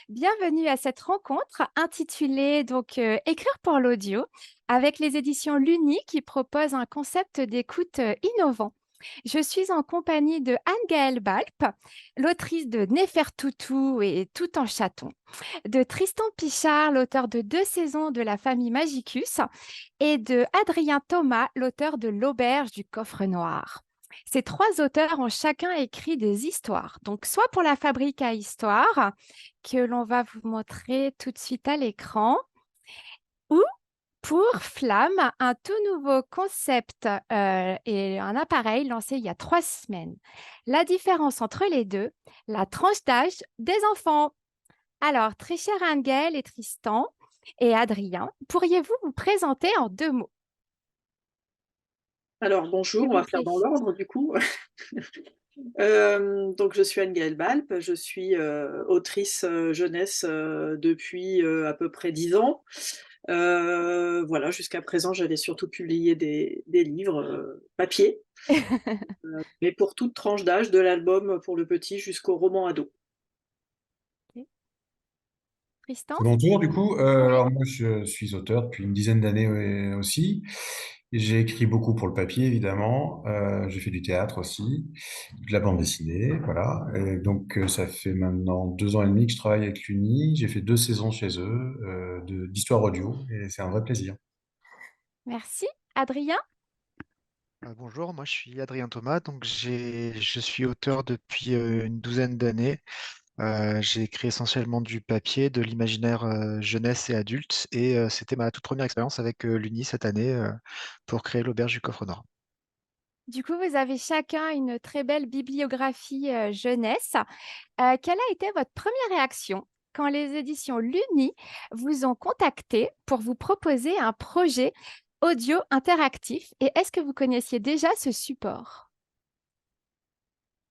Bienvenue à cette rencontre intitulée Écrire pour l'audio avec les éditions Luni qui proposent un concept d'écoute innovant. Je suis en compagnie de Anne-Gaëlle Balp, l'autrice de Néfertoutou et Tout en chaton, de Tristan Pichard, l'auteur de 2 saisons de La famille Magicus, et de Adrien Thomas, l'auteur de L'auberge du coffre noir. Ces 3 auteurs ont chacun écrit des histoires, donc soit pour la Fabrique à Histoire, que l'on va vous montrer tout de suite à l'écran, ou pour Flamme, un tout nouveau concept et un appareil lancé il y a 3 semaines. La différence entre les deux, la tranche d'âge des enfants. Alors, très chère Angèle et Tristan et Adrien, pourriez-vous vous présenter en 2 mots, Alors bonjour, s'il on vous va faire plaît? dans l'ordre du coup. Donc je suis Anne-Gaëlle Balp, je suis, autrice, jeunesse, depuis, à peu près 10 ans. Voilà, jusqu'à présent, j'avais surtout publié des livres, papier, mais pour toute tranche d'âge, de l'album pour le petit jusqu'au roman ado. Ok. Tristan? C'est mon tour du coup. Oui. Alors moi je suis auteur depuis une dizaine d'années aussi. J'ai écrit beaucoup pour le papier évidemment. J'ai fait du théâtre aussi, de la bande dessinée, voilà. Et donc ça fait maintenant 2 ans et demi que je travaille avec l'Uni. J'ai fait 2 saisons chez eux d'histoire audio et c'est un vrai plaisir. Merci. Adrien? Bonjour, moi je suis Adrien Thomas, je suis auteur depuis une douzaine d'années. J'ai écrit essentiellement du papier, de l'imaginaire jeunesse et adulte, et c'était ma toute première expérience avec l'Uni cette année pour créer l'Auberge du Coffre Nord. Du coup, vous avez chacun une très belle bibliographie jeunesse. Quelle a été votre première réaction quand les éditions Luni vous ont contacté pour vous proposer un projet audio interactif? Et est-ce que vous connaissiez déjà ce support?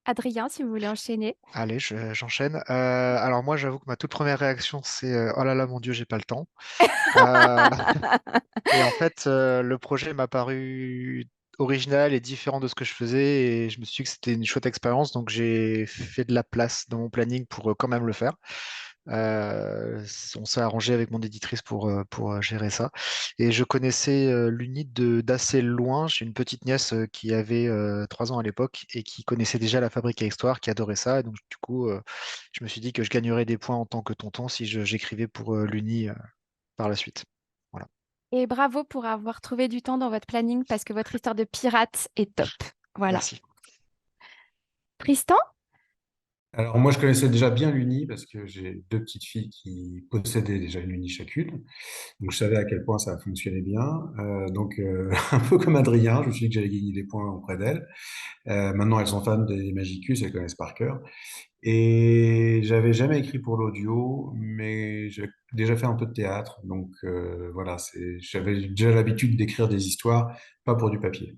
Adrien, si vous voulez enchaîner. Allez, j'enchaîne. Alors moi j'avoue que ma toute première réaction c'est oh là là mon Dieu, j'ai pas le temps. Euh, et en fait le projet m'a paru original et différent de ce que je faisais et je me suis dit que c'était une chouette expérience, donc j'ai fait de la place dans mon planning pour quand même le faire. On s'est arrangé avec mon éditrice pour gérer ça. Et je connaissais l'Uni d'assez loin. J'ai une petite nièce qui avait 3 ans à l'époque et qui connaissait déjà la Fabrique à Histoire, qui adorait ça. Et donc, du coup, je me suis dit que je gagnerais des points en tant que tonton si j'écrivais pour l'Uni par la suite. Voilà. Et bravo pour avoir trouvé du temps dans votre planning parce que votre histoire de pirate est top. Voilà. Merci. Tristan? Alors moi je connaissais déjà bien l'Uni parce que j'ai 2 petites filles qui possédaient déjà une Uni chacune. Donc je savais à quel point ça fonctionnait bien. Un peu comme Adrien, je me suis dit que j'allais gagner des points auprès d'elles. Maintenant elles sont fans des Magicus, elles connaissent par cœur. Et j'avais jamais écrit pour l'audio, mais j'ai déjà fait un peu de théâtre. Voilà, j'avais déjà l'habitude d'écrire des histoires, pas pour du papier.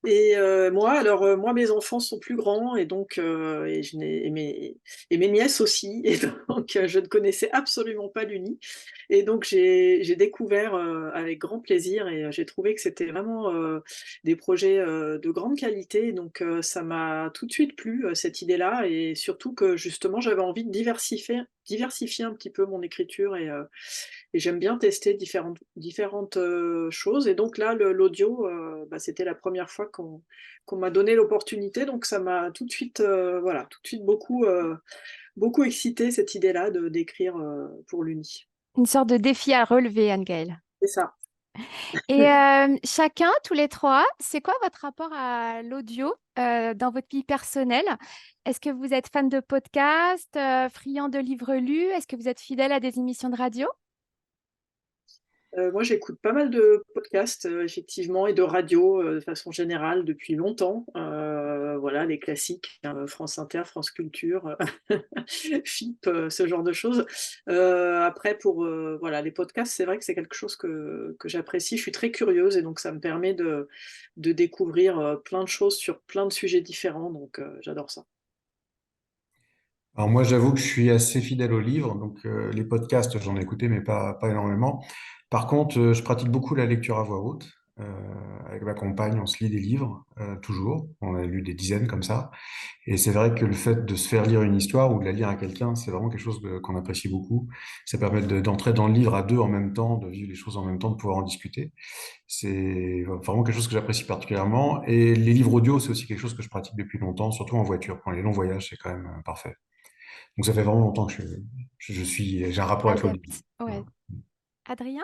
Et moi alors, moi mes enfants sont plus grands et donc et je n'ai et mes nièces aussi et donc je ne connaissais absolument pas l'Uni et donc j'ai découvert, avec grand plaisir et j'ai trouvé que c'était vraiment, des projets, de grande qualité donc ça m'a tout de suite plu, cette idée-là et surtout que justement j'avais envie de diversifier un petit peu mon écriture et j'aime bien tester différentes, choses et donc là, l'audio, bah, c'était la première fois qu'on m'a donné l'opportunité, donc ça m'a tout de suite, voilà, tout de suite beaucoup excité cette idée-là de d'écrire, pour l'Uni. Une sorte de défi à relever, Anne-Gaëlle. C'est ça. Et chacun, tous les trois, c'est quoi votre rapport à l'audio dans votre vie personnelle? Est-ce que vous êtes fan de podcasts, friand de livres lus? Est-ce que vous êtes fidèle à des émissions de radio? Moi, j'écoute pas mal de podcasts, effectivement et de radio, de façon générale depuis longtemps. Voilà, les classiques, hein, France Inter, France Culture, FIP, ce genre de choses. Après pour, voilà, les podcasts, c'est vrai que c'est quelque chose que j'apprécie. Je suis très curieuse et donc ça me permet de découvrir, plein de choses sur plein de sujets différents, donc j'adore ça. Alors moi, j'avoue que je suis assez fidèle aux livres, les podcasts, j'en ai écouté, mais pas énormément. Par contre, je pratique beaucoup la lecture à voix haute. avec ma compagne, on se lit des livres, toujours. On a lu des dizaines comme ça. Et c'est vrai que le fait de se faire lire une histoire ou de la lire à quelqu'un, c'est vraiment quelque chose qu'on apprécie beaucoup. Ça permet d'entrer dans le livre à deux en même temps, de vivre les choses en même temps, de pouvoir en discuter. C'est vraiment quelque chose que j'apprécie particulièrement. Et les livres audio, c'est aussi quelque chose que je pratique depuis longtemps, surtout en voiture. Pour les longs voyages, c'est quand même parfait. Donc ça fait vraiment longtemps que j'ai un rapport avec l'audio. Adepte. Ouais. Voilà. Adrien?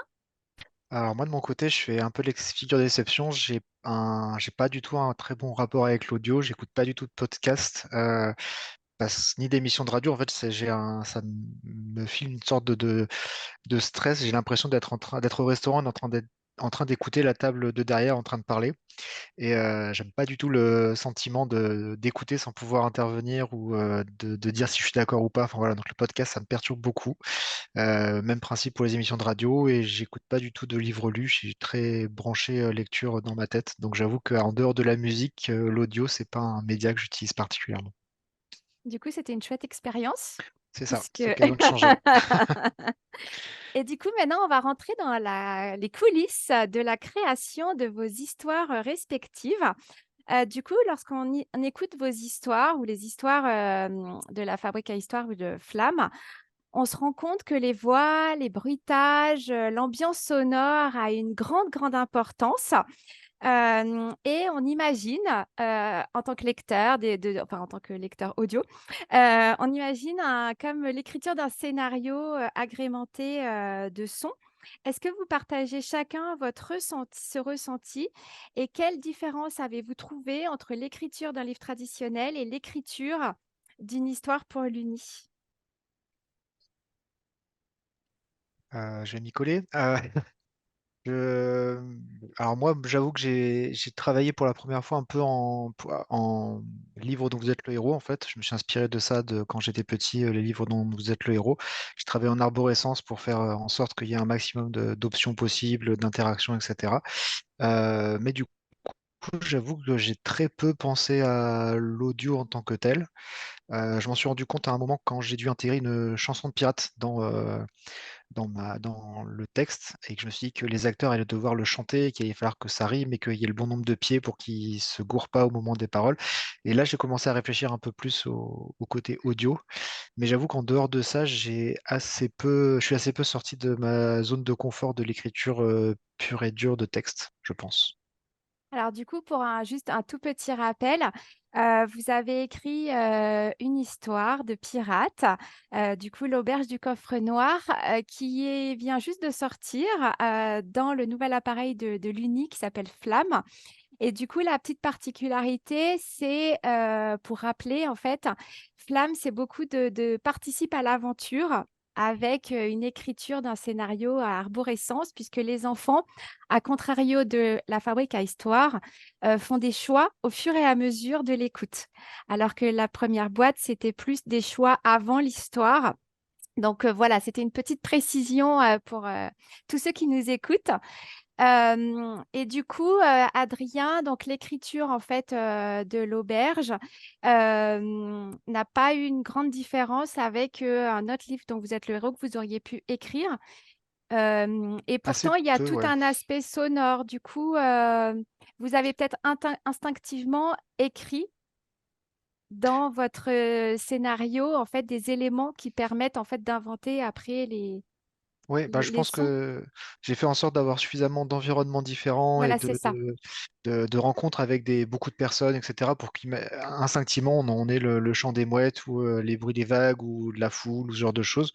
Alors moi de mon côté, je fais un peu figure de déception. J'ai pas du tout un très bon rapport avec l'audio. J'écoute pas du tout de podcast, ni d'émissions de radio. En fait, ça me file une sorte de stress. J'ai l'impression d'être au restaurant, en train d'écouter la table de derrière en train de parler. Et j'aime pas du tout le sentiment d'écouter sans pouvoir intervenir ou de dire si je suis d'accord ou pas. Enfin voilà, donc le podcast, ça me perturbe beaucoup. Même principe pour les émissions de radio et j'écoute pas du tout de livres lus. Je suis très branché lecture dans ma tête. Donc j'avoue qu'en dehors de la musique, l'audio, c'est pas un média que j'utilise particulièrement. Du coup, c'était une chouette expérience C'est ça, puisque c'est l'occasion de changer. et du coup, maintenant, on va rentrer dans les coulisses de la création de vos histoires respectives. Du coup, on écoute vos histoires ou les histoires de la Fabrique à Histoire ou de Flamme, on se rend compte que les voix, les bruitages, l'ambiance sonore a une grande, grande importance. Et on imagine, en tant que lecteur, enfin, en tant que lecteur audio, on imagine comme l'écriture d'un scénario agrémenté de sons. Est-ce que vous partagez chacun ce ressenti et quelle différence avez-vous trouvé entre l'écriture d'un livre traditionnel et l'écriture d'une histoire pour l'Uni? Je vais m'y coller. Je- Alors moi, j'avoue que j'ai travaillé pour la première fois un peu en livre dont vous êtes le héros, en fait. Je me suis inspiré de ça quand j'étais petit, les livres dont vous êtes le héros. J'ai travaillé en arborescence pour faire en sorte qu'il y ait un maximum d'options possibles, d'interactions, etc. Mais du coup, j'avoue que j'ai très peu pensé à l'audio en tant que tel. Je m'en suis rendu compte à un moment quand j'ai dû intégrer une chanson de pirate dans le texte et que je me suis dit que les acteurs allaient devoir le chanter, qu'il allait falloir que ça rime et qu'il y ait le bon nombre de pieds pour qu'ils se gourrent pas au moment des paroles. Et là, j'ai commencé à réfléchir un peu plus au côté audio. Mais j'avoue qu'en dehors de ça, je suis assez peu sorti de ma zone de confort de l'écriture pure et dure de texte, je pense. Alors du coup, pour juste un tout petit rappel, vous avez écrit une histoire de pirate, du coup l'auberge du coffre noir, vient juste de sortir dans le nouvel appareil de l'Uni qui s'appelle Flamme. Et du coup, la petite particularité, c'est pour rappeler, en fait, Flamme, c'est beaucoup de participe à l'aventure avec une écriture d'un scénario à arborescence, puisque les enfants, à contrario de la Fabrique à Histoire, font des choix au fur et à mesure de l'écoute. Alors que la première boîte, c'était plus des choix avant l'histoire. Donc voilà, c'était une petite précision pour tous ceux qui nous écoutent. Et du coup, Adrien, donc l'écriture en fait de l'auberge n'a pas eu une grande différence avec un autre livre dont vous êtes le héros que vous auriez pu écrire. Et Assez pourtant, il y a peu, tout ouais. un aspect sonore. Du coup, vous avez peut-être instinctivement écrit dans votre scénario en fait des éléments qui permettent en fait d'inventer après Ouais, bah, je les pense sons. que j'ai fait en sorte d'avoir suffisamment d'environnements différents et Voilà, c'est ça. de rencontres avec beaucoup de personnes, etc., pour qu'instinctivement on ait le chant des mouettes ou les bruits des vagues ou de la foule ou ce genre de choses.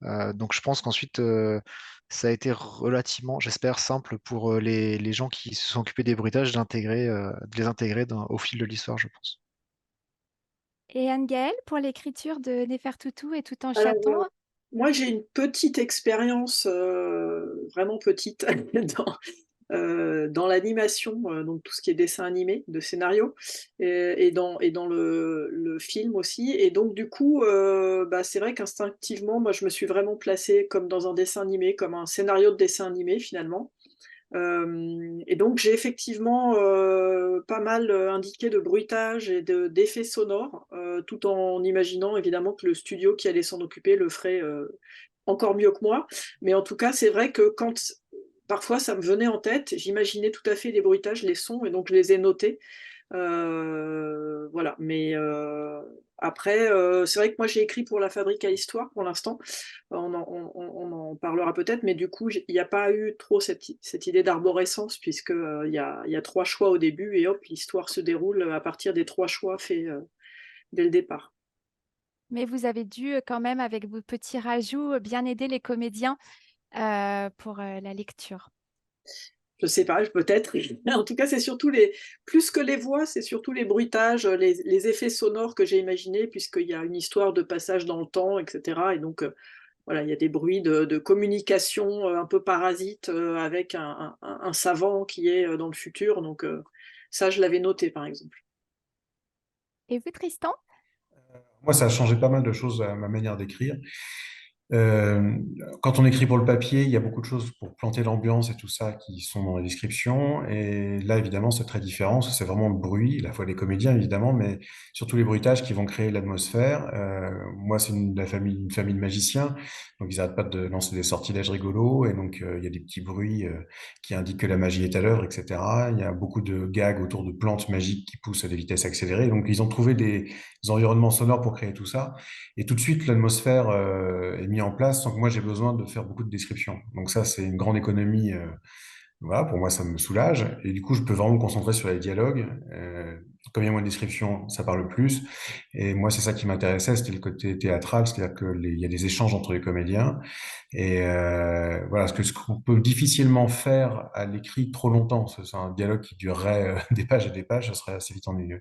Donc je pense qu'ensuite ça a été relativement, j'espère, simple pour les gens qui se sont occupés des bruitages de les intégrer au fil de l'histoire, je pense. Et Anne-Gaëlle, pour l'écriture de Néfertoutou et Tout en Alors, chaton. moi j'ai une petite expérience, vraiment petite dans l'animation, donc tout ce qui est dessin animé, de scénario et dans le film aussi et donc du coup, bah, c'est vrai qu'instinctivement, moi je me suis vraiment placée comme dans un dessin animé, comme un scénario de dessin animé finalement. Et donc j'ai effectivement, pas mal, indiqué de bruitage et d'effets sonores, tout en imaginant évidemment que le studio qui allait s'en occuper le ferait, encore mieux que moi. Mais en tout cas, c'est vrai que quand parfois ça me venait en tête, j'imaginais tout à fait les bruitages, les sons et donc je les ai notés. Voilà, mais après, c'est vrai que moi j'ai écrit pour la Fabrique à histoire pour l'instant. On en parlera peut-être, mais du coup, il n'y a pas eu trop cette idée d'arborescence puisque, il y a 3 choix au début et hop, l'histoire se déroule, à partir des 3 choix faits, dès le départ. Mais vous avez dû quand même, avec vos petits rajouts, bien aider les comédiens pour la lecture. Je sais pas, peut-être. En tout cas, c'est surtout les plus que les voix, c'est surtout les bruitages, les effets sonores que j'ai imaginés puisqu'il y a une histoire de passage dans le temps et cetera et donc voilà, il y a des bruits de communication, un peu parasites, avec un savant qui est, dans le futur donc ça, je l'avais noté, par exemple. Et vous, Tristan? Moi, ça a changé pas mal de choses à ma manière d'écrire. Euh, Quand on écrit pour le papier, il y a beaucoup de choses pour planter l'ambiance et tout ça qui sont dans la description. Et là, évidemment, c'est très différent. Parce que c'est vraiment le bruit, la fois les comédiens, évidemment, mais surtout les bruitages qui vont créer l'atmosphère. Moi, c'est une famille de magiciens. Donc, ils n'arrêtent pas de lancer des sortilèges rigolos. Et donc, il y a des petits bruits qui indiquent que la magie est à l'œuvre, etc. Il y a beaucoup de gags autour de plantes magiques qui poussent à des vitesses accélérées. Donc, ils ont trouvé des environnements sonores pour créer tout ça. Et tout de suite, l'atmosphère est mise en place sans que moi j'ai besoin de faire beaucoup de descriptions. Donc ça, c'est une grande économie. Voilà, pour moi, ça me soulage. Et du coup, je peux vraiment me concentrer sur les dialogues. Comme il y a moins de descriptions, ça parle plus. Et moi, c'est ça qui m'intéressait, c'était le côté théâtral, c'est-à-dire il y a des échanges entre les comédiens. Et voilà, ce qu'on peut difficilement faire à l'écrit trop longtemps. C'est un dialogue qui durerait des pages et des pages, ça serait assez vite ennuyeux.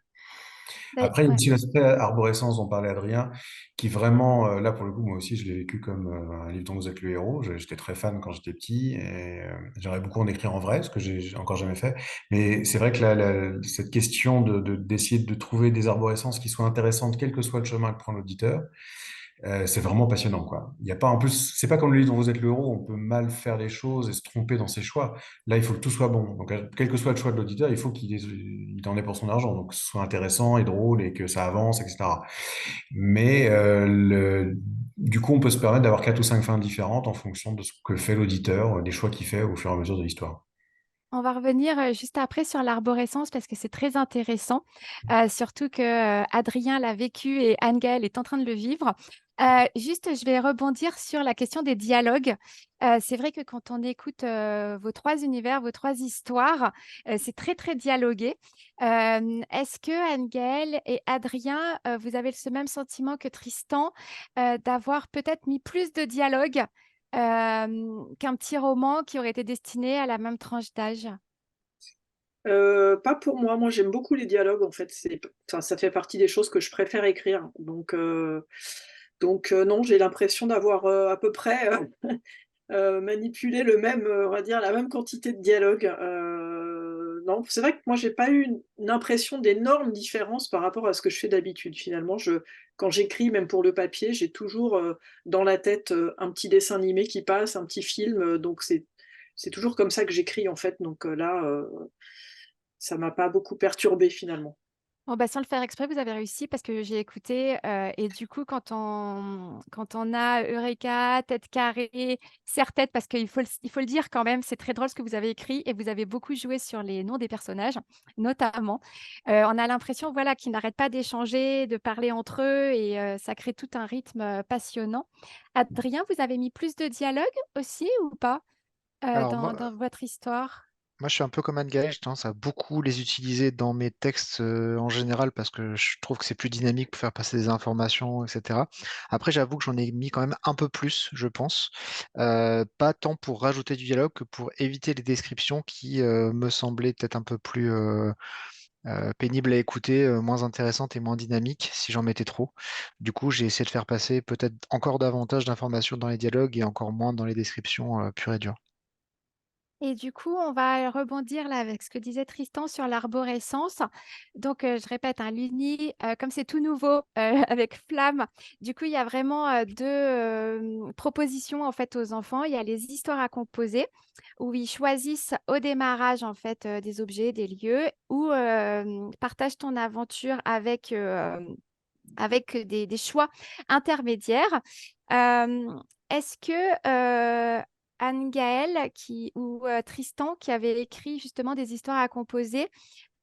Après, il y a Ouais. aussi l'aspect arborescence dont parlait Adrien, qui vraiment, là pour le coup, moi aussi, je l'ai vécu comme un livre dont vous êtes le héros. J'étais très fan quand j'étais petit et j'aimerais beaucoup en écrire en vrai, ce que j'ai encore jamais fait. Mais c'est vrai que cette question d'essayer de trouver des arborescences qui soient intéressantes, quel que soit le chemin que prend l'auditeur, c'est vraiment passionnant, quoi. Il y a pas, en plus, c'est pas comme le livre dont vous êtes le héros, on peut mal faire les choses et se tromper dans ses choix. Là, il faut que tout soit bon. Donc, quel que soit le choix de l'auditeur, il faut il en ait pour son argent. Donc, que ce soit intéressant et drôle et que ça avance, etc. Mais du coup, on peut se permettre d'avoir 4 ou 5 fins différentes en fonction de ce que fait l'auditeur, des choix qu'il fait au fur et à mesure de l'histoire. On va revenir juste après sur l'arborescence parce que c'est très intéressant, surtout que Adrien l'a vécu et Anne-Gaëlle est en train de le vivre. Juste, je vais rebondir sur la question des dialogues. C'est vrai que quand on écoute vos 3 univers, vos 3 histoires, c'est très, très dialogué. Est-ce que Anne-Gaëlle et Adrien, vous avez ce même sentiment que Tristan, d'avoir peut-être mis plus de dialogue qu'un petit roman qui aurait été destiné à la même tranche d'âge? Pas pour moi. Moi, j'aime beaucoup les dialogues, en fait. Enfin, ça fait partie des choses que je préfère écrire. Donc non, j'ai l'impression d'avoir, à peu près, manipulé on va dire, la même quantité de dialogue. Non, c'est vrai que moi, j'ai pas eu une impression d'énorme différence par rapport à ce que je fais d'habitude. Finalement, quand j'écris, même pour le papier, j'ai toujours, dans la tête, un petit dessin animé qui passe, un petit film, donc c'est toujours comme ça que j'écris, en fait. Donc là, ça m'a pas beaucoup perturbée finalement. Bon, bah, sans le faire exprès, vous avez réussi parce que j'ai écouté et du coup, quand on a Eureka, tête carrée, serre-tête, parce qu'il faut le dire quand même, c'est très drôle ce que vous avez écrit et vous avez beaucoup joué sur les noms des personnages, notamment. On a l'impression voilà, qu'ils n'arrêtent pas d'échanger, de parler entre eux et ça crée tout un rythme passionnant. Adrien, vous avez mis plus de dialogue aussi ou pas Alors dans votre histoire? moi, je suis un peu comme Anne-Gaëlle, j'ai tendance à beaucoup les utiliser dans mes textes en général parce que je trouve que c'est plus dynamique pour faire passer des informations, etc. Après, j'avoue que j'en ai mis quand même un peu plus, je pense. Pas tant pour rajouter du dialogue que pour éviter les descriptions qui me semblaient peut-être un peu plus pénibles à écouter, moins intéressantes et moins dynamiques si j'en mettais trop. Du coup, j'ai essayé de faire passer peut-être encore davantage d'informations dans les dialogues et encore moins dans les descriptions pures et dures. Et du coup, on va rebondir là avec ce que disait Tristan sur l'arborescence. Donc, je répète, hein, l'Uni, comme c'est tout nouveau avec Flamme, du coup, il y a vraiment deux propositions en fait aux enfants. Il y a les histoires à composer où ils choisissent au démarrage en fait des objets, des lieux, ou partage ton aventure avec des choix intermédiaires. Est-ce que Anne-Gaëlle ou Tristan qui avait écrit justement des histoires à composer.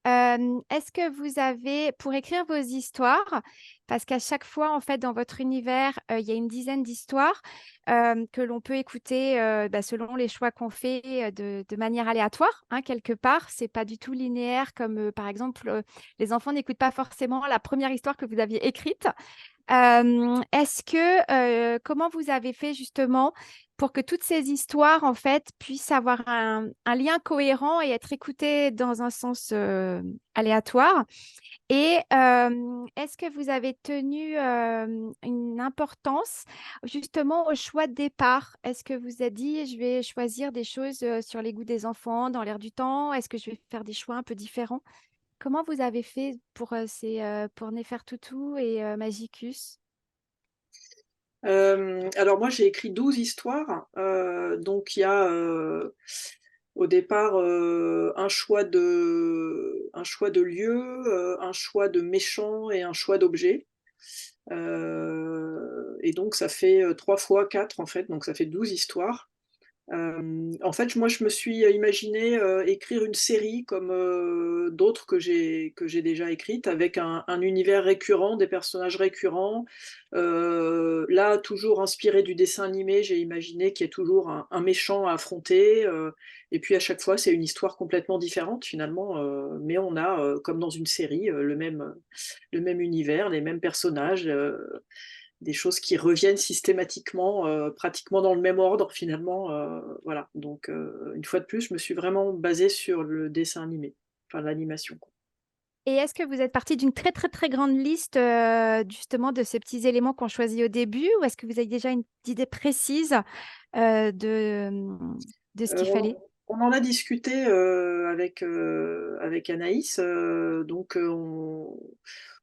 Est-ce que vous avez, pour écrire vos histoires, parce qu'à chaque fois, en fait, dans votre univers, il y a une dizaine d'histoires que l'on peut écouter selon les choix qu'on fait de manière aléatoire, hein, quelque part. C'est pas du tout linéaire, comme par exemple, les enfants n'écoutent pas forcément la première histoire que vous aviez écrite. Comment vous avez fait justement pour que toutes ces histoires, en fait, puissent avoir un lien cohérent et être écoutées dans un sens aléatoire? Et est-ce que vous avez tenu une importance justement au choix de départ? Est-ce que vous avez dit, je vais choisir des choses sur les goûts des enfants, dans l'air du temps? Est-ce que je vais faire des choix un peu différents? Comment vous avez fait pour Néfertoutou et Magicus? Alors moi, j'ai écrit 12 histoires. Donc il y a au départ un choix de lieu, un choix de méchant et un choix d'objet. Et donc ça fait 3 fois 4 en fait, donc ça fait 12 histoires. En fait, moi, je me suis imaginé écrire une série comme d'autres que j'ai déjà écrites, avec un univers récurrent, des personnages récurrents. Là, toujours inspiré du dessin animé, j'ai imaginé qu'il y ait toujours un méchant à affronter. Et puis à chaque fois, c'est une histoire complètement différente finalement, mais on a, comme dans une série, le même univers, les mêmes personnages. Des choses qui reviennent systématiquement, pratiquement dans le même ordre finalement, voilà. Donc une fois de plus, je me suis vraiment basée sur le dessin animé, enfin l'animation, quoi. Et est-ce que vous êtes parti d'une très, très, très grande liste, justement, de ces petits éléments qu'on choisit au début? Ou est-ce que vous avez déjà une idée précise de ce qu'il On fallait? on en a discuté, avec Anaïs, donc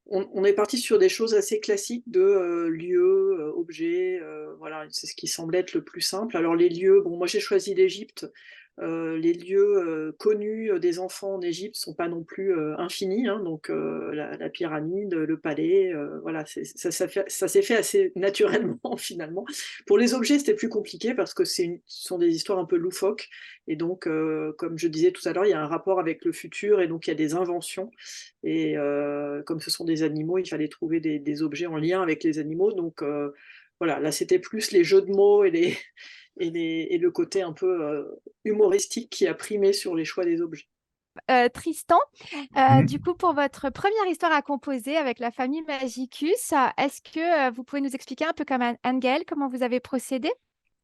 on est parti sur des choses assez classiques de, lieux, objets, voilà, c'est ce qui semblait être le plus simple. Alors les lieux, bon, moi j'ai choisi l'Égypte. Les lieux, connus, des enfants en Égypte sont pas non plus, infinis, hein, donc la pyramide, le palais, voilà, ça s'est fait assez naturellement finalement. Pour les objets, c'était plus compliqué parce que ce sont des histoires un peu loufoques et donc comme je disais tout à l'heure, il y a un rapport avec le futur et donc il y a des inventions et comme ce sont des animaux, il fallait trouver des objets en lien avec les animaux donc voilà, là, c'était plus les jeux de mots et le côté un peu humoristique qui a primé sur les choix des objets. Tristan, du Mhm. coup, pour votre première histoire à composer avec la famille Magicus, est-ce que vous pouvez nous expliquer un peu comme Anne-Gaëlle, comment vous avez procédé?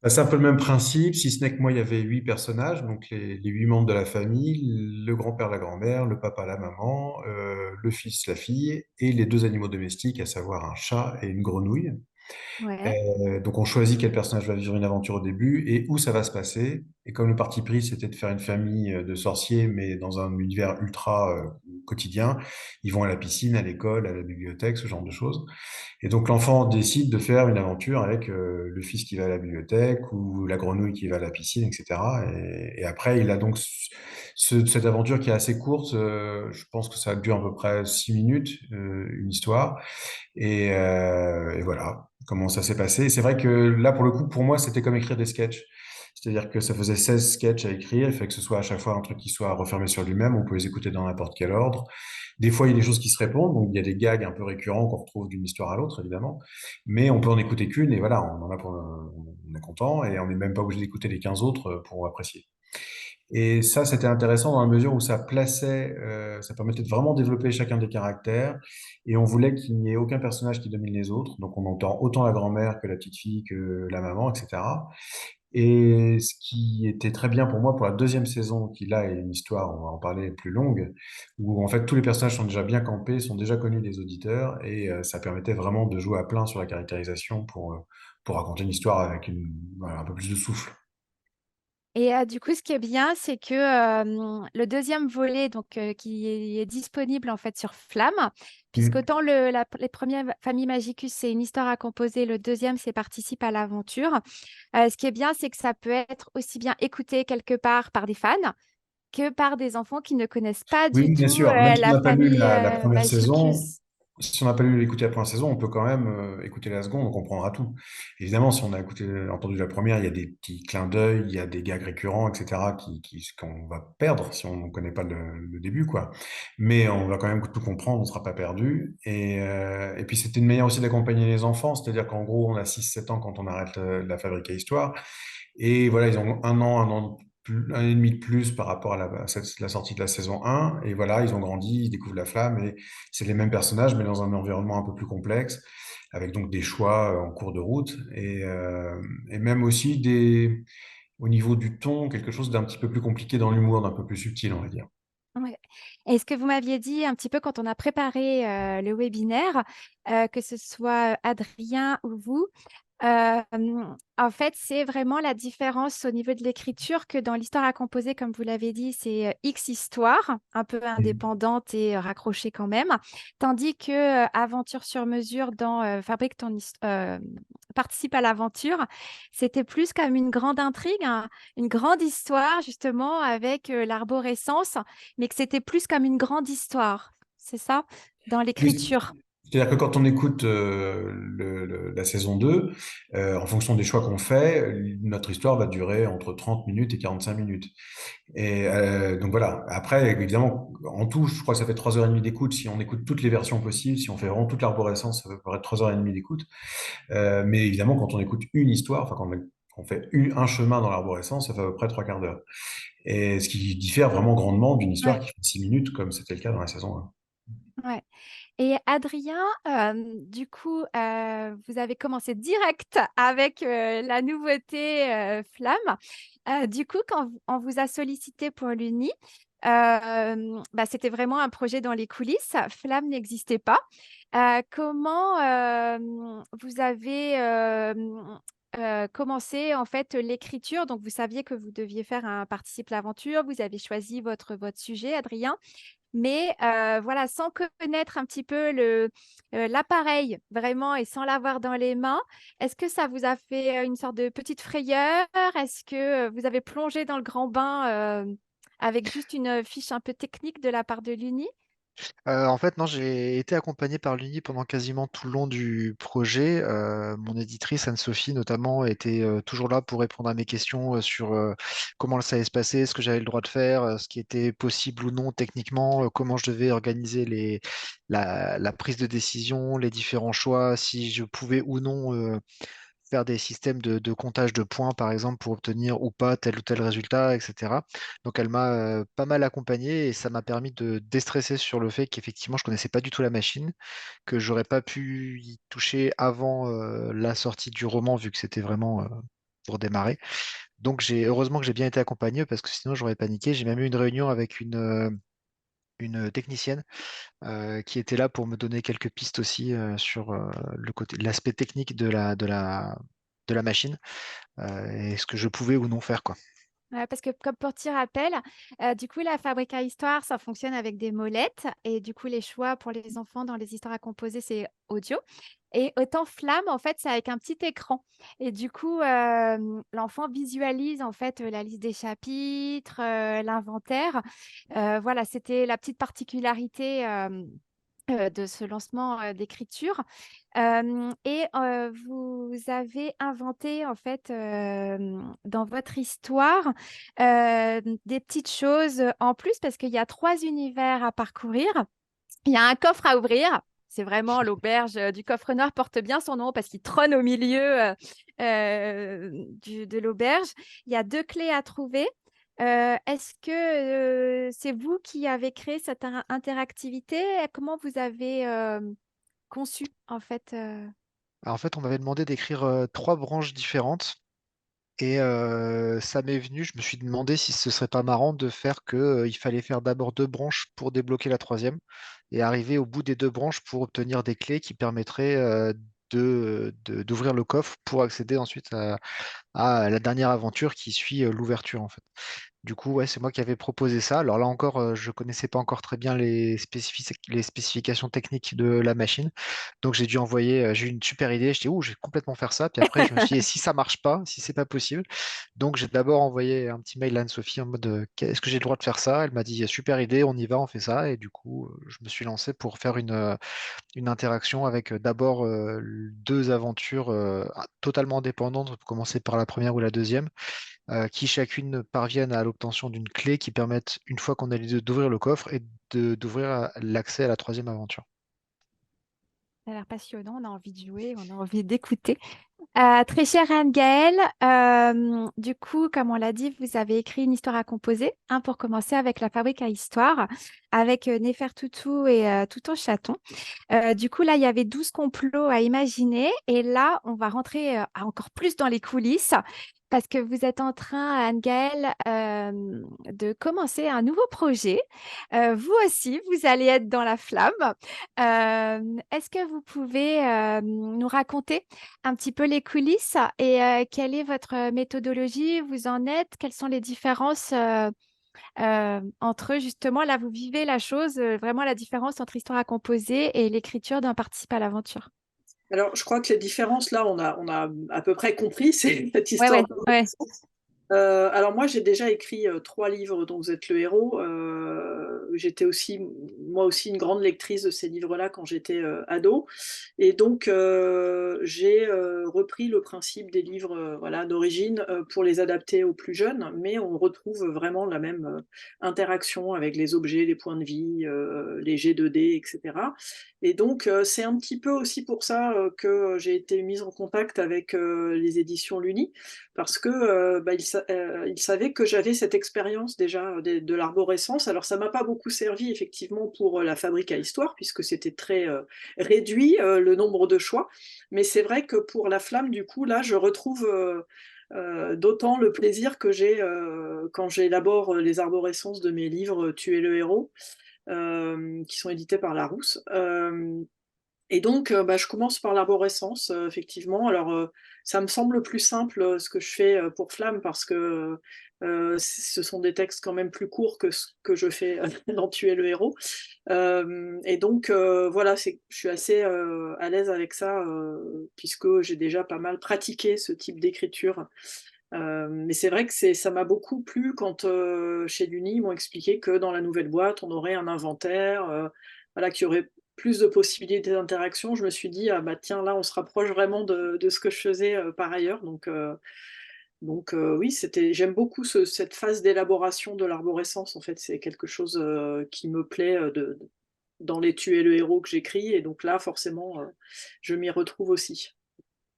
Bah, c'est un peu le même principe, si ce n'est que moi, il y avait 8 personnages, donc les 8 membres de la famille, le grand-père, la grand-mère, le papa, la maman, le fils, la fille, et les 2 animaux domestiques, à savoir un chat et une grenouille. Ouais. Donc on choisit quel personnage va vivre une aventure au début et où ça va se passer. Et comme le parti pris, c'était de faire une famille de sorciers, mais dans un univers ultra quotidien, ils vont à la piscine, à l'école, à la bibliothèque, ce genre de choses. Et donc l'enfant décide de faire une aventure avec le fils qui va à la bibliothèque ou la grenouille qui va à la piscine, etc. Et après, il a donc cette aventure qui est assez courte. Je pense que ça dure à peu près 6 minutes, une histoire. Et voilà comment ça s'est passé. Et c'est vrai que là, pour le coup, pour moi, c'était comme écrire des sketchs. C'est-à-dire que ça faisait 16 sketchs à écrire. Il fallait que ce soit à chaque fois un truc qui soit refermé sur lui-même. On peut les écouter dans n'importe quel ordre. Des fois, il y a des choses qui se répondent. Donc, il y a des gags un peu récurrents qu'on retrouve d'une histoire à l'autre, évidemment. Mais on peut en écouter qu'une. Et voilà, on est content. Et on n'est même pas obligé d'écouter les 15 autres pour apprécier. Et ça, c'était intéressant dans la mesure où ça permettait de vraiment développer chacun des caractères. Et on voulait qu'il n'y ait aucun personnage qui domine les autres. Donc on entend autant la grand-mère que la petite fille, que la maman, etc. Et ce qui était très bien pour moi pour la deuxième saison, qui là est une histoire, on va en parler, plus longue, où en fait tous les personnages sont déjà bien campés, sont déjà connus des auditeurs, et ça permettait vraiment de jouer à plein sur la caractérisation pour raconter une histoire avec voilà, un peu plus de souffle. Et du coup, ce qui est bien, c'est que le deuxième volet, donc, qui est disponible en fait sur Flamme, Mm. puisqu'autant les premières familles Magicus, c'est une histoire à composer, le deuxième, c'est participe à l'aventure. Ce qui est bien, c'est que ça peut être aussi bien écouté quelque part par des fans que par des enfants qui ne connaissent pas Oui, du bien tout sûr. Même si on la n'a pas lu famille la première saison, Magicus. si on n'a pas lu écouter la première saison, on peut quand même écouter la seconde, on comprendra tout. Évidemment, si on a entendu la première, il y a des petits clins d'œil, il y a des gags récurrents, etc., qu'on va perdre si on ne connaît pas le début, quoi. Mais on va quand même tout comprendre, on ne sera pas perdu. Et puis, c'était une manière aussi d'accompagner les enfants, c'est-à-dire qu'en gros, on a 6 7 ans quand on arrête la fabrique à histoire. Et voilà, ils ont un an, un et demi de plus par rapport la sortie de la saison 1. Et voilà, ils ont grandi, ils découvrent la flamme. Et c'est les mêmes personnages, mais dans un environnement un peu plus complexe, avec donc des choix en cours de route. Et même aussi au niveau du ton, quelque chose d'un petit peu plus compliqué dans l'humour, d'un peu plus subtil, on va dire. Ouais. Et ce que vous m'aviez dit un petit peu quand on a préparé le webinaire, que ce soit Adrien ou vous, en fait, c'est vraiment la différence au niveau de l'écriture que dans l'histoire à composer, comme vous l'avez dit, c'est X histoire, un peu Mhm. indépendante et raccrochée quand même. Tandis que Aventure sur mesure dans Fabrique ton Participe à l'aventure, c'était plus comme une grande intrigue, une grande histoire justement avec l'arborescence, mais que c'était plus comme une grande histoire. C'est ça, dans Oui, l'écriture. c'est-à-dire que quand on écoute la saison 2, en fonction des choix qu'on fait, notre histoire va durer entre 30 minutes et 45 minutes. Et donc voilà. Après, évidemment, en tout, je crois que ça fait 3h30 d'écoute. Si on écoute toutes les versions possibles, si on fait vraiment toute l'arborescence, ça peut être 3h30 d'écoute. Mais évidemment, quand on écoute une histoire, enfin, quand on fait un chemin dans l'arborescence, ça fait à peu près 3 quarts d'heure. Et ce qui diffère vraiment grandement d'une histoire Ouais, qui fait 6 minutes, comme c'était le cas dans la saison 1. ouais. Et Adrien, du coup, vous avez commencé direct avec la nouveauté Flamme. Du coup, quand on vous a sollicité pour l'Uni, bah, c'était vraiment un projet dans les coulisses. Flamme n'existait pas. Comment vous avez commencé en fait l'écriture? Donc, vous saviez que vous deviez faire un participe l'aventure. Vous avez choisi votre sujet, Adrien. Mais voilà, sans connaître un petit peu l'appareil vraiment et sans l'avoir dans les mains, est-ce que ça vous a fait une sorte de petite frayeur? Est-ce que vous avez plongé dans le grand bain avec juste une fiche un peu technique de la part de l'Uni? En fait, non, j'ai été accompagné par l'Uni pendant quasiment tout le long du projet. Mon éditrice, Anne-Sophie, notamment, était toujours là pour répondre à mes questions sur comment ça allait se passer, ce que j'avais le droit de faire, ce qui était possible ou non techniquement, comment je devais organiser la prise de décision, les différents choix, si je pouvais ou non faire des systèmes de comptage de points, par exemple, pour obtenir ou pas tel ou tel résultat, etc. Donc, elle m'a pas mal accompagné et ça m'a permis de déstresser sur le fait qu'effectivement, je connaissais pas du tout la machine, que j'aurais pas pu y toucher avant la sortie du roman, vu que c'était vraiment pour démarrer. Donc, heureusement que j'ai bien été accompagné parce que sinon, j'aurais paniqué. J'ai même eu une réunion avec une technicienne qui était là pour me donner quelques pistes aussi sur l'aspect technique de la machine et ce que je pouvais ou non faire, quoi. Ouais, parce que comme pour petit rappel, du coup, la fabrique à histoire, ça fonctionne avec des molettes. Et du coup, les choix pour les enfants dans les histoires à composer, c'est audio. Et autant Flamme, en fait, c'est avec un petit écran. Et du coup, l'enfant visualise en fait la liste des chapitres, l'inventaire. Voilà, c'était la petite particularité de ce lancement d'écriture. Et vous avez inventé, en fait, dans votre histoire, des petites choses en plus, parce qu'il y a 3 univers à parcourir. Il y a un coffre à ouvrir. C'est vraiment l'auberge du coffre noir porte bien son nom parce qu'il trône au milieu de l'auberge. Il y a 2 clés à trouver. Est-ce que c'est vous qui avez créé cette interactivité? Comment vous avez conçu en fait Alors, en fait, on m'avait demandé d'écrire 3 branches différentes et ça m'est venu, je me suis demandé si ce serait pas marrant de faire que il fallait faire d'abord 2 branches pour débloquer la troisième et arriver au bout des 2 branches pour obtenir des clés qui permettraient d'ouvrir le coffre pour accéder ensuite à la dernière aventure qui suit l'ouverture en fait. Du coup, ouais, c'est moi qui avais proposé ça. Alors là encore, je connaissais pas encore très bien les spécifications techniques de la machine. Donc j'ai dû envoyer, j'ai eu une super idée. Je dis, ouh, je vais complètement faire ça. Puis après, je me suis dit, et si ça marche pas, si c'est pas possible. Donc j'ai d'abord envoyé un petit mail à Anne-Sophie en mode, est-ce que j'ai le droit de faire ça? Elle m'a dit, super idée, on y va, on fait ça. Et du coup, je me suis lancé pour faire une interaction avec d'abord deux aventures totalement indépendantes, pour commencer par la première ou la deuxième qui chacune parviennent à l'obtention d'une clé qui permettent, une fois qu'on a l'idée, d'ouvrir le coffre et d'ouvrir l'accès à la troisième aventure. Ça a l'air passionnant, on a envie de jouer, on a envie d'écouter. Très chère Anne-Gaëlle, du coup, comme on l'a dit, vous avez écrit une histoire à composer, pour commencer avec la fabrique à histoire, avec Néfertoutou et Touton Chaton. Du coup, là, il y avait 12 complots à imaginer. Et là, on va rentrer encore plus dans les coulisses parce que vous êtes en train, Anne-Gaëlle, de commencer un nouveau projet. Vous aussi, vous allez être dans la flamme. Est-ce que vous pouvez nous raconter un petit peu les coulisses et quelle est votre méthodologie? Vous en êtes? Quelles sont les différences entre eux, justement, là, vous vivez la chose, vraiment la différence entre histoire à composer et l'écriture d'un participe à l'aventure. Alors, je crois que les différences, là, on a à peu près compris, c'est cette Ouais, histoire ouais, de ouais. alors moi, j'ai déjà écrit 3 livres dont vous êtes le héros. J'étais aussi, moi aussi, une grande lectrice de ces livres-là quand j'étais ado. Et donc, j'ai repris le principe des livres voilà, d'origine pour les adapter aux plus jeunes, mais on retrouve vraiment la même interaction avec les objets, les points de vie, les G2D, etc. Et donc, c'est un petit peu aussi pour ça que j'ai été mise en contact avec les éditions Luni, parce que bah, ils savaient que j'avais cette expérience déjà de l'arborescence. Alors ça m'a pas beaucoup servi effectivement pour la fabrique à histoire, puisque c'était très réduit le nombre de choix. Mais c'est vrai que pour la flamme, du coup, là, je retrouve d'autant le plaisir que j'ai quand j'élabore les arborescences de mes livres Tuer le héros, qui sont édités par Larousse. Et donc, bah, je commence par l'arborescence, effectivement. Alors, ça me semble plus simple, ce que je fais, pour Flamme parce que, ce sont des textes quand même plus courts que ce que je fais dans Tuer le héros. Et donc, voilà, je suis assez, à l'aise avec ça, puisque j'ai déjà pas mal pratiqué ce type d'écriture. Mais c'est vrai que ça m'a beaucoup plu quand, chez Luni, ils m'ont expliqué que dans la nouvelle boîte, on aurait un inventaire, voilà, qu'il y aurait plus de possibilités d'interaction. Je me suis dit: «Ah bah tiens, là, on se rapproche vraiment de ce que je faisais, par ailleurs». Donc oui, j'aime beaucoup cette phase d'élaboration de l'arborescence, en fait. C'est quelque chose, qui me plaît, dans les Tu es le héros que j'écris et donc là, forcément, je m'y retrouve aussi.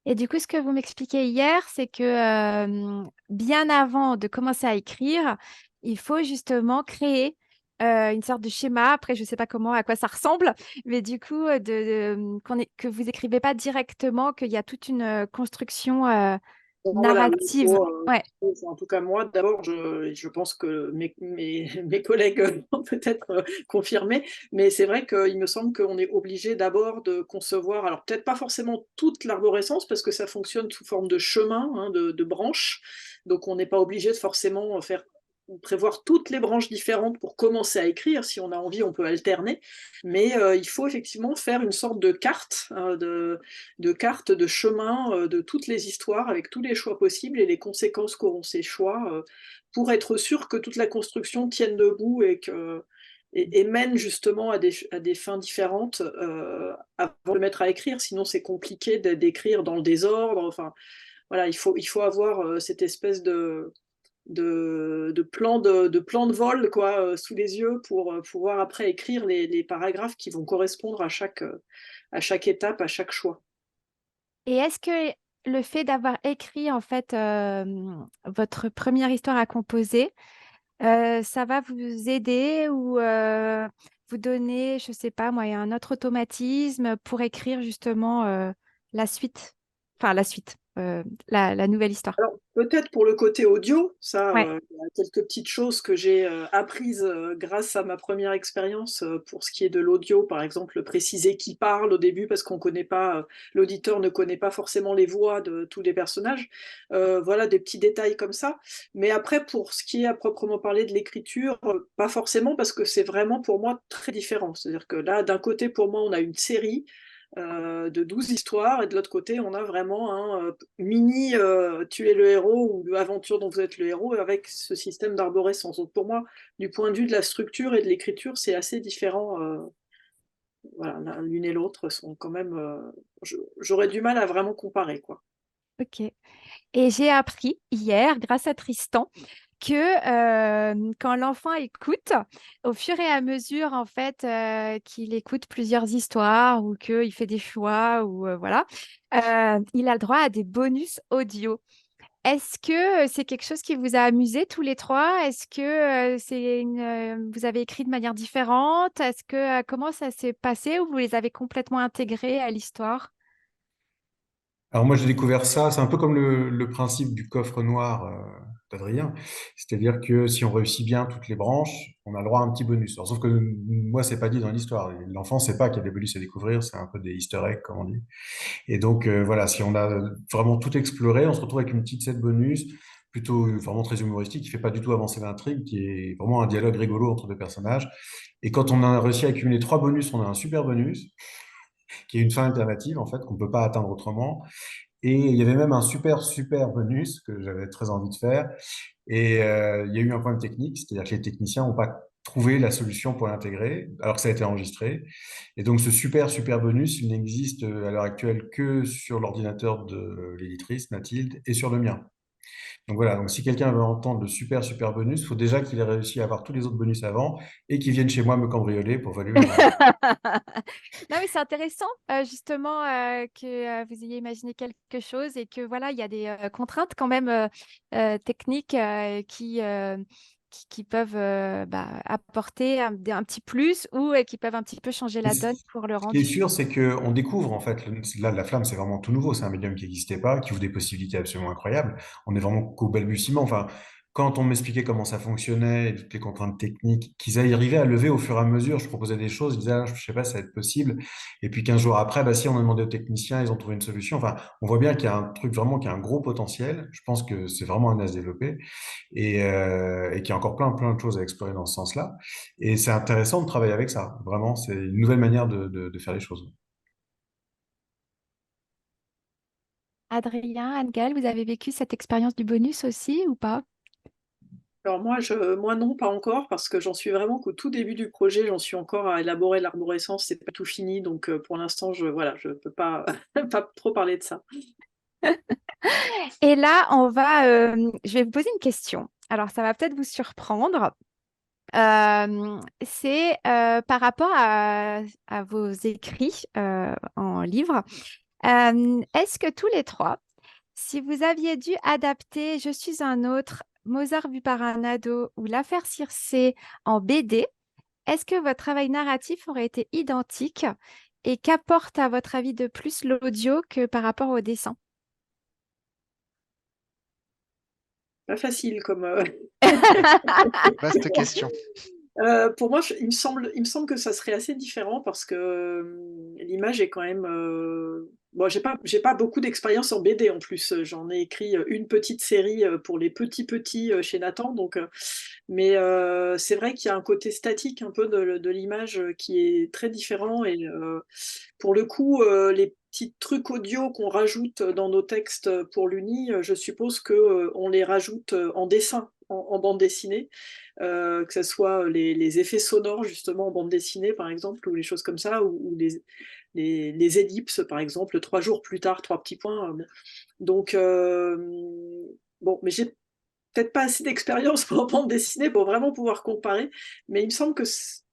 Et du coup, ce que vous m'expliquez hier, c'est que bien avant de commencer à écrire, il faut justement créer une sorte de schéma. Après, je ne sais pas comment, à quoi ça ressemble, mais du coup, que vous écrivez pas directement, qu'il y a toute une construction Voilà, mais il narrative. faut, Ouais. en tout cas moi d'abord je pense que mes collègues vont peut-être, confirmer, mais c'est vrai qu'il me semble qu'on est obligé d'abord de concevoir, alors peut-être pas forcément toute l'arborescence parce que ça fonctionne sous forme de chemin, hein, de branches, donc on n'est pas obligé de forcément faire prévoir toutes les branches différentes pour commencer à écrire. Si on a envie, on peut alterner, mais il faut effectivement faire une sorte de carte, de cartes de chemin de toutes les histoires avec tous les choix possibles et les conséquences qu'auront ces choix pour être sûr que toute la construction tienne debout et mène justement à des fins différentes avant de le mettre à écrire. Sinon, c'est compliqué d'écrire dans le désordre. Enfin, voilà, il faut avoir cette espèce de plan de vol quoi, sous les yeux pour pouvoir après écrire les paragraphes qui vont correspondre à chaque étape, à chaque choix. Et est-ce que le fait d'avoir écrit en fait votre première histoire à composer, ça va vous aider ou vous donner, je sais pas moi, un autre automatisme pour écrire justement la suite. Enfin, la suite. la nouvelle histoire. Alors, peut-être pour le côté audio, ça, Ouais. il y a quelques petites choses que j'ai apprises grâce à ma première expérience pour ce qui est de l'audio, par exemple, préciser qui parle au début parce qu'on connaît pas, l'auditeur ne connaît pas forcément les voix de tous les personnages. Voilà, des petits détails comme ça. Mais après, pour ce qui est à proprement parler de l'écriture, pas forcément parce que c'est vraiment pour moi très différent. C'est-à-dire que là, d'un côté, pour moi, on a une série de 12 histoires et de l'autre côté, on a vraiment un mini tu es le héros ou aventure dont vous êtes le héros avec ce système d'arborescence. Donc pour moi, du point de vue de la structure et de l'écriture, c'est assez différent. Voilà, l'une et l'autre sont quand même. J'aurais du mal à vraiment comparer, quoi. Ok. Et j'ai appris hier, grâce à Tristan, que quand l'enfant écoute, au fur et à mesure en fait qu'il écoute plusieurs histoires ou qu'il fait des choix ou voilà, il a le droit à des bonus audio. Est-ce que c'est quelque chose qui vous a amusé tous les trois? Est-ce que vous avez écrit de manière différente? Est-ce que comment ça s'est passé ou vous les avez complètement intégrés à l'histoire? Alors moi j'ai découvert ça, c'est un peu comme le principe du coffre noir d'Adrien, c'est-à-dire que si on réussit bien toutes les branches, on a le droit à un petit bonus. Alors, sauf que moi c'est pas dit dans l'histoire, l'enfant sait pas qu'il y a des bonus à découvrir, c'est un peu des easter eggs comme on dit. Et donc voilà, si on a vraiment tout exploré, on se retrouve avec une petite set bonus, plutôt vraiment très humoristique, qui fait pas du tout avancer l'intrigue, qui est vraiment un dialogue rigolo entre deux personnages. Et quand on a réussi à accumuler 3 bonus, on a un super bonus, qui est une fin alternative en fait, qu'on peut pas atteindre autrement. Et il y avait même un super bonus que j'avais très envie de faire. Et il y a eu un problème technique, c'est-à-dire que les techniciens n'ont pas trouvé la solution pour l'intégrer, alors que ça a été enregistré. Et donc ce super bonus, il n'existe à l'heure actuelle que sur l'ordinateur de l'éditrice, Mathilde, et sur le mien. Donc voilà, donc si quelqu'un veut entendre le super bonus, il faut déjà qu'il ait réussi à avoir tous les autres bonus avant et qu'il vienne chez moi me cambrioler pour valider le vrai. Non, mais c'est intéressant justement que vous ayez imaginé quelque chose et que voilà, il y a des contraintes quand même techniques qui peuvent apporter un petit plus ou qui peuvent un petit peu changer la donne pour le Ce qui est rendu. sûr, c'est qu'on découvre, en fait, là, la flamme, c'est vraiment tout nouveau. C'est un médium qui n'existait pas, qui ouvre des possibilités absolument incroyables. On est vraiment qu'au balbutiement. Enfin, quand on m'expliquait comment ça fonctionnait, et toutes les contraintes techniques, qu'ils arrivaient à lever au fur et à mesure, je proposais des choses, ils disaient, ah, je sais pas, ça va être possible. Et puis 15 jours après, bah, si on a demandé aux techniciens, ils ont trouvé une solution. Enfin, on voit bien qu'il y a un truc vraiment qui a un gros potentiel. Je pense que c'est vraiment un à se développer et qu'il y a encore plein de choses à explorer dans ce sens-là. Et c'est intéressant de travailler avec ça. Vraiment, c'est une nouvelle manière de faire les choses. Adrien, Anne-Gaëlle, vous avez vécu cette expérience du bonus aussi ou pas? Alors moi non, pas encore, parce que j'en suis vraiment qu'au tout début du projet, j'en suis encore à élaborer l'arborescence, c'est pas tout fini, donc pour l'instant, voilà, je peux pas, pas trop parler de ça. Et là, je vais vous poser une question. Alors, ça va peut-être vous surprendre. C'est par rapport à vos écrits en livre. Est-ce que tous les trois, si vous aviez dû adapter Je suis un autre, Mozart vu par un ado ou L'affaire Circé en BD, est-ce que votre travail narratif aurait été identique et qu'apporte à votre avis de plus l'audio que par rapport au dessin? Pas facile comme, Vaste question. Pour moi, il me semble que ça serait assez différent parce que l'image est quand même. Bon, j'ai pas beaucoup d'expérience en BD en plus. J'en ai écrit une petite série pour les petits chez Nathan. Donc, mais c'est vrai qu'il y a un côté statique un peu de l'image qui est très différent. Et pour le coup, les petits trucs audio qu'on rajoute dans nos textes pour l'Uni, je suppose que on les rajoute en dessin, en bande dessinée, que ce soit les effets sonores justement en bande dessinée par exemple, ou les choses comme ça, ou les ellipses par exemple, 3 jours plus tard, trois petits points. Bon. Donc, bon, mais j'ai peut-être pas assez d'expérience en bande dessinée pour vraiment pouvoir comparer, mais il me semble que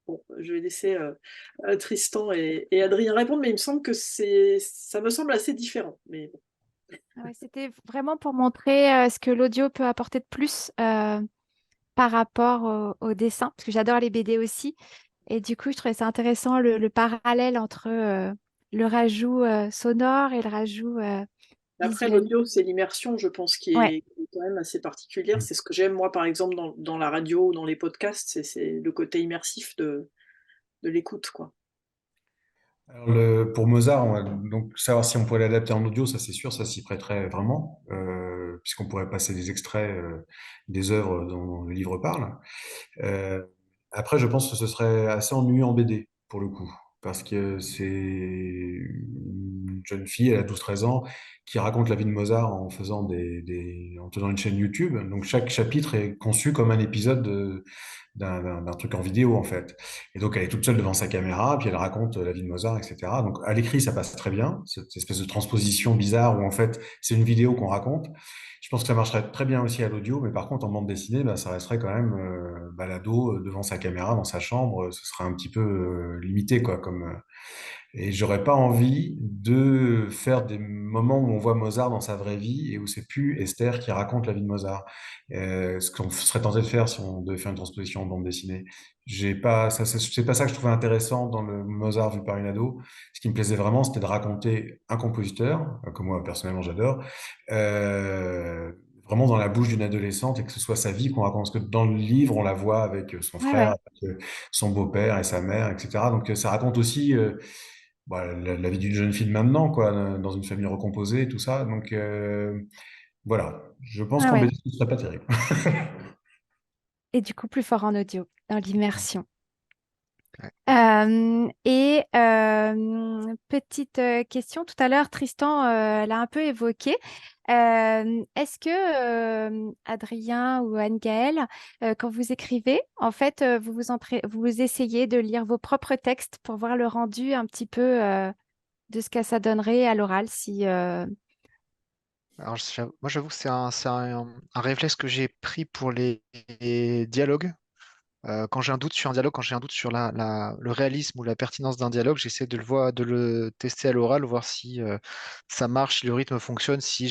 bon, je vais laisser Tristan et Adrien répondre, mais il me semble que ça me semble assez différent. Mais bon. Ah ouais, c'était vraiment pour montrer ce que l'audio peut apporter de plus par rapport au dessin, parce que j'adore les BD aussi. Et du coup, je trouvais ça intéressant le parallèle entre le rajout sonore et le rajout Après visuellement. l'audio, c'est l'immersion, je pense, Ouais, qui est quand même assez particulière. C'est ce que j'aime moi, par exemple, dans la radio ou dans les podcasts, c'est le côté immersif de l'écoute, quoi. Alors, pour Mozart, on va donc savoir si on pourrait l'adapter en audio, ça c'est sûr, ça s'y prêterait vraiment, puisqu'on pourrait passer des extraits des œuvres dont le livre parle. Euh, Après, je pense que ce serait assez ennuyeux en BD, pour le coup, parce que c'est une jeune fille, elle a 12-13 ans, qui raconte la vie de Mozart en faisant en tenant une chaîne YouTube. Donc chaque chapitre est conçu comme un épisode d'un truc en vidéo, en fait. Et donc elle est toute seule devant sa caméra, puis elle raconte la vie de Mozart, etc. Donc à l'écrit, ça passe très bien, cette espèce de transposition bizarre où en fait c'est une vidéo qu'on raconte. Je pense que ça marcherait très bien aussi à l'audio, mais par contre, en bande dessinée, bah, ça resterait quand même balado devant sa caméra dans sa chambre. Ce serait un petit peu limité, quoi. Et j'aurais pas envie de faire des moments où on voit Mozart dans sa vraie vie et où c'est plus Esther qui raconte la vie de Mozart. Ce qu'on serait tenté de faire si on devait faire une transposition en bande dessinée. J'ai pas, ça, c'est pas ça que je trouvais intéressant dans le Mozart vu par une ado. Ce qui me plaisait vraiment, c'était de raconter un compositeur, que moi personnellement j'adore, euh, vraiment dans la bouche d'une adolescente et que ce soit sa vie qu'on raconte. Parce que dans le livre, on la voit avec son ouais, frère, ouais. avec son beau-père et sa mère, etc. Donc ça raconte aussi bah, la vie d'une jeune fille de maintenant, quoi, dans une famille recomposée et tout ça. Donc voilà, je pense Ouais, qu'en ouais. BD, ce serait pas terrible. Et du coup, plus fort en audio, dans l'immersion. Ouais. Petite question, tout à l'heure, Tristan l'a un peu évoqué. Est-ce que Adrien ou Anne-Gaëlle, quand vous écrivez, en fait, vous essayez de lire vos propres textes pour voir le rendu un petit peu de ce que ça donnerait à l'oral si Alors, moi, j'avoue que c'est un réflexe que j'ai pris pour les dialogues. Quand j'ai un doute sur un dialogue, quand j'ai un doute sur le réalisme ou la pertinence d'un dialogue, j'essaie de le tester à l'oral, voir si ça marche, si le rythme fonctionne, si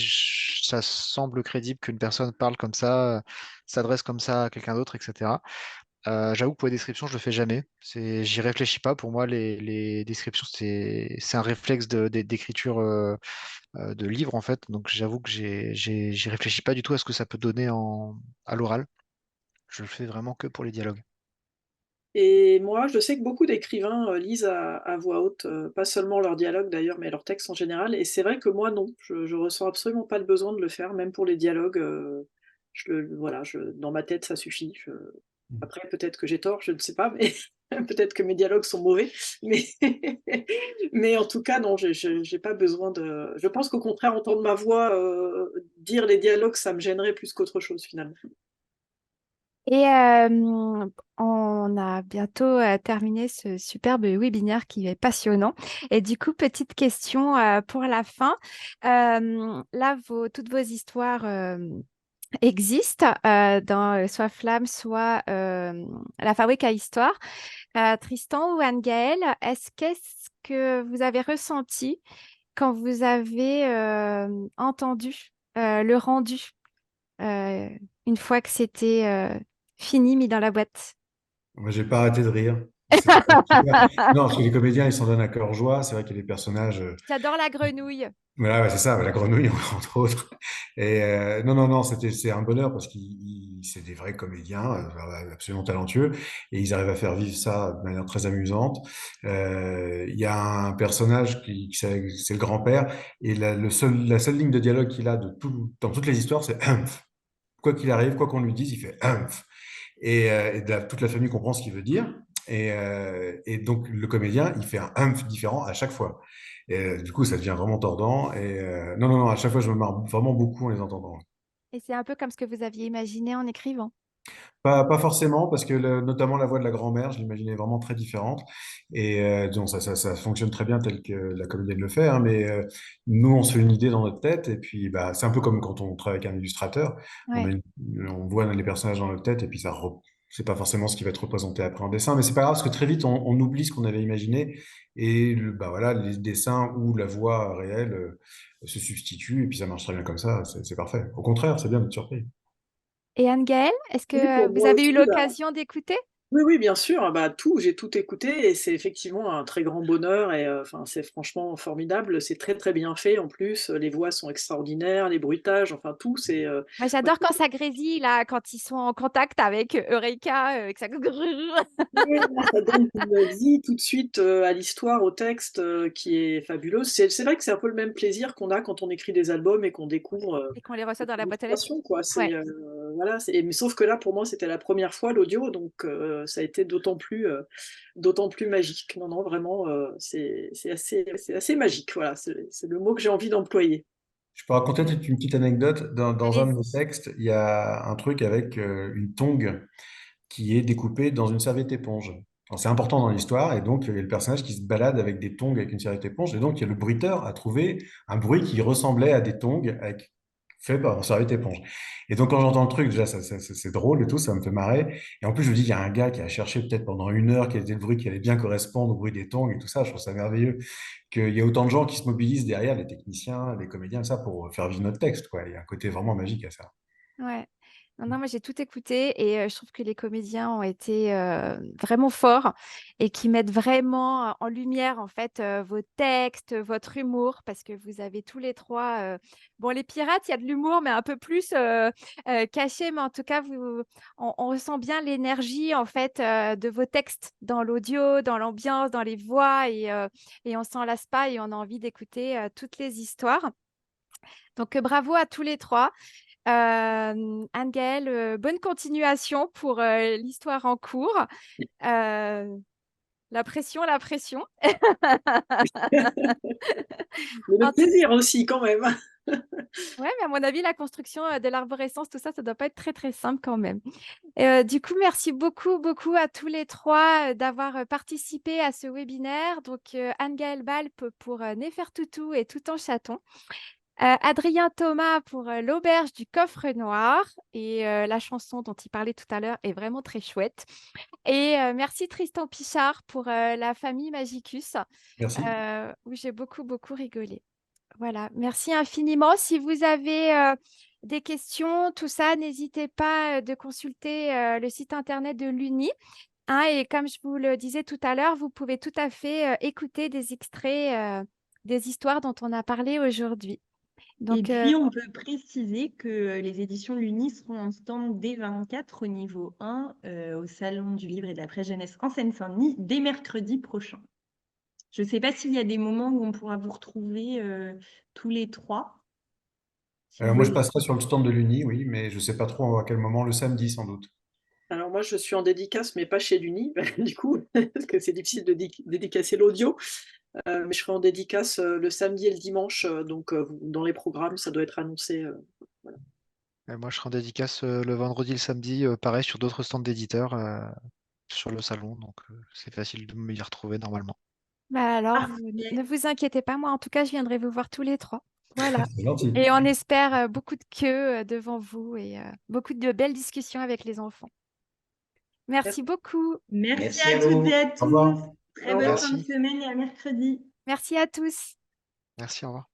ça semble crédible qu'une personne parle comme ça, s'adresse comme ça à quelqu'un d'autre, etc. J'avoue que pour les descriptions, je le fais jamais. J'y réfléchis pas. Pour moi, les descriptions, c'est un réflexe d'écriture de livre, en fait. Donc, j'avoue que j'y réfléchis pas du tout à ce que ça peut donner à l'oral. Je le fais vraiment que pour les dialogues. Et moi, je sais que beaucoup d'écrivains, lisent à voix haute, pas seulement leurs dialogues d'ailleurs, mais leurs textes en général et c'est vrai que moi non, je ressens absolument pas le besoin de le faire, même pour les dialogues, voilà, dans ma tête ça suffit. Après peut-être que j'ai tort, je ne sais pas, mais peut-être que mes dialogues sont mauvais, mais mais en tout cas non, j'ai pas besoin de je pense qu'au contraire entendre ma voix, dire les dialogues, ça me gênerait plus qu'autre chose finalement. Et on a bientôt terminé ce superbe webinaire qui est passionnant. Et du coup, petite question pour la fin. Là, toutes vos histoires existent dans soit Flamme, soit La Fabrique à Histoire. Tristan ou Anne-Gaëlle, qu'est-ce que vous avez ressenti quand vous avez entendu le rendu euh, une fois que c'était fini, mis dans la boîte? Moi, j'ai pas arrêté de rire. C'était vraiment super. Non, parce que les comédiens, ils s'en donnent à cœur joie. C'est vrai qu'il y a des personnages. J'adore la grenouille. Voilà, ouais, c'est ça, la grenouille, entre autres. Et non, non, non, c'est un bonheur parce c'est des vrais comédiens, absolument talentueux, et ils arrivent à faire vivre ça de manière très amusante. Il y a un personnage c'est le grand-père, et la seule ligne de dialogue qu'il a dans toutes les histoires, c'est Humph. Quoi qu'il arrive, quoi qu'on lui dise, il fait Humph. Toute la famille comprend ce qu'il veut dire. Et donc, le comédien, il fait un Humph différent à chaque fois. Et du coup, ça devient vraiment tordant. Et non, non, non, à chaque fois, je me marre vraiment beaucoup en les entendant. Et c'est un peu comme ce que vous aviez imaginé en écrivant. Pas forcément, parce que notamment la voix de la grand-mère, je l'imaginais vraiment très différente. Et disons, ça fonctionne très bien tel que la comédienne le fait, hein, mais nous, on se fait une idée dans notre tête, et puis bah, c'est un peu comme quand on travaille avec un illustrateur. Ouais. On voit les personnages dans notre tête, et puis c'est pas forcément ce qui va être représenté après en dessin, mais c'est pas grave, parce que très vite, on oublie ce qu'on avait imaginé, et bah, voilà, les dessins ou la voix réelle se substituent, et puis ça marche très bien comme ça, c'est parfait. Au contraire, c'est bien d'être surpris. Et Anne-Gaëlle, est-ce Oui, que pour vous moi avez eu aussi, l'occasion d'écouter? Oui, oui, bien sûr, ah bah, tout, j'ai tout écouté et c'est effectivement un très grand bonheur et enfin, c'est franchement formidable. C'est très, très bien fait en plus, les voix sont extraordinaires, les bruitages, enfin tout, c'est, Moi, moi j'adore tout quand ça grésille, là, quand ils sont en contact avec Eureka, que ça ouais, là, ça donne une vie tout de suite, à l'histoire, au texte, qui est fabuleuse. C'est vrai que c'est un peu le même plaisir qu'on a quand on écrit des albums et qu'on découvre, et qu'on les reçoit dans la une boîte à lettres. illustration quoi. Ouais. C'est, voilà, c'est mais sauf que là, pour moi, c'était la première fois l'audio donc ça a été d'autant plus magique. Non, non, vraiment, c'est assez magique, voilà, c'est le mot que j'ai envie d'employer. Je peux raconter peut-être une petite anecdote. Dans un de mes Allez-y. textes, il y a un truc avec une tongue qui est découpée dans une serviette éponge. Alors, c'est important dans l'histoire, et donc il y a le personnage qui se balade avec des tongs avec une serviette éponge, et donc il y a le bruiteur a trouvé un bruit qui ressemblait à des tongs fait par une serviette éponge. Et donc quand j'entends le truc, déjà c'est drôle et tout, ça me fait marrer. Et en plus je me dis, il y a un gars qui a cherché peut-être pendant 1 heure quel était le bruit qui allait bien correspondre au bruit des tongs et tout ça. Je trouve ça merveilleux qu'il y ait autant de gens qui se mobilisent derrière, les techniciens, les comédiens, ça, pour faire vivre notre texte, quoi. Il y a un côté vraiment magique à ça. Ouais. Non, non, moi j'ai tout écouté et je trouve que les comédiens ont été vraiment forts et qui mettent vraiment en lumière en fait vos textes, votre humour, parce que vous avez tous les trois. Bon, les pirates, il y a de l'humour, mais un peu plus caché, mais en tout cas, on ressent bien l'énergie en fait de vos textes dans l'audio, dans l'ambiance, dans les voix et on s'en lasse pas et on a envie d'écouter toutes les histoires. Donc bravo à tous les trois. Anne-Gaëlle, bonne continuation pour l'histoire en cours. Euh, la pression, la pression. Mais le En tout- plaisir aussi quand même. Ouais, mais à mon avis, la construction de l'arborescence, tout ça, ça doit pas être très, très simple quand même. Du coup, merci beaucoup, beaucoup à tous les trois d'avoir participé à ce webinaire. Donc, Anne-Gaëlle Balp pour Néfertoutou et Tout en chaton. Adrien Thomas pour l'auberge du coffre noir et la chanson dont il parlait tout à l'heure est vraiment très chouette. Et merci Tristan Pichard pour la famille Magicus Merci. où j'ai beaucoup, beaucoup rigolé. Voilà, merci infiniment. Si vous avez des questions, tout ça, n'hésitez pas de consulter le site internet de l'Uni. Hein, et comme je vous le disais tout à l'heure, vous pouvez tout à fait écouter des extraits des histoires dont on a parlé aujourd'hui. Et Donc, puis, on peut préciser que les éditions Luni seront en stand D24 au niveau 1 au Salon du Livre et de la Presse Jeunesse en Seine-Saint-Denis dès mercredi prochain. Je ne sais pas s'il y a des moments où on pourra vous retrouver tous les trois. Si vous Moi, je voulez. passerai sur le stand de l'Uni, oui, mais je ne sais pas trop à quel moment, le samedi sans doute. Alors moi, je suis en dédicace, mais pas chez l'Uni, du coup, parce que c'est difficile de dédicacer l'audio. Mais je serai en dédicace le samedi et le dimanche, donc dans les programmes, ça doit être annoncé. Voilà. Et moi, je serai en dédicace le vendredi, le samedi, pareil, sur d'autres stands d'éditeurs sur le salon. Donc, c'est facile de me y retrouver normalement. bah alors, ne Parfait. vous inquiétez pas, moi en tout cas, je viendrai vous voir tous les trois. Voilà. C'est gentil. Et on espère beaucoup de queues devant vous et beaucoup de belles discussions avec les enfants. Merci beaucoup. Merci Merci à à toutes et vous. à Au tous. revoir. Très Au bonne revoir. fin de Merci. semaine et à mercredi. Merci à tous. Merci, au revoir.